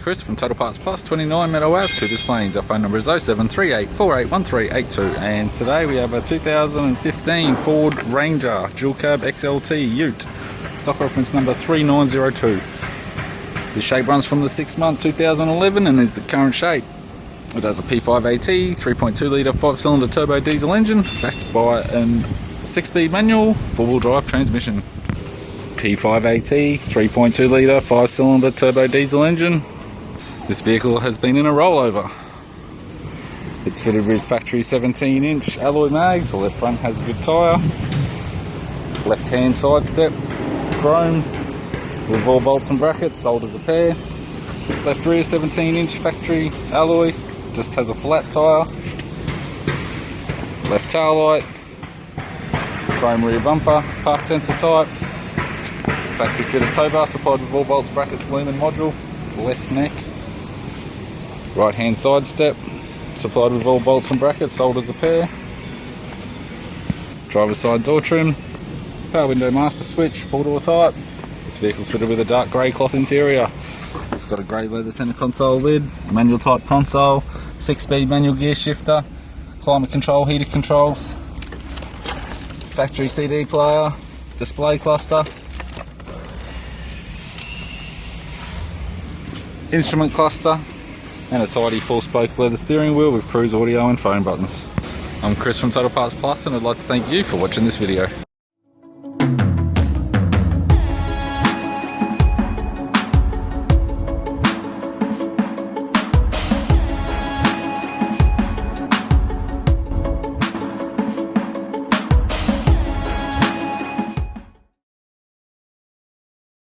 Chris from Total Parts Plus, 29 Meadow Ave, Coopers Plains. Our phone number is 0738481382, and today we have a 2015 Ford Ranger dual cab XLT Ute, stock reference number 3902. The shape runs from the 6 month 2011 and is the current shape. It has a P5AT 3.2 litre 5-cylinder turbo diesel engine backed by a 6-speed manual 4-wheel drive transmission. P5AT 3.2 litre 5-cylinder turbo diesel engine. This vehicle has been in a rollover. It's fitted with factory 17-inch alloy mags. The left front has a good tyre. Left hand side step, chrome with all bolts and brackets, sold as a pair. Left rear 17-inch factory alloy, just has a flat tyre. Left tail light, chrome rear bumper, park sensor type. Factory fitted tow bar supplied with all bolts, brackets, loom and module. Left neck. Right hand side step supplied with all bolts and brackets, sold as a pair. Driver's side door trim. Power window master switch, 4-door type. This vehicle's fitted with a dark grey cloth interior. It's got a grey leather centre console lid, manual type console, 6-speed manual gear shifter, climate control, heated controls, factory CD player, display cluster, instrument cluster, and a tidy 4-spoke leather steering wheel with cruise audio and phone buttons. I'm Chris from Total Parts Plus, and I'd like to thank you for watching this video.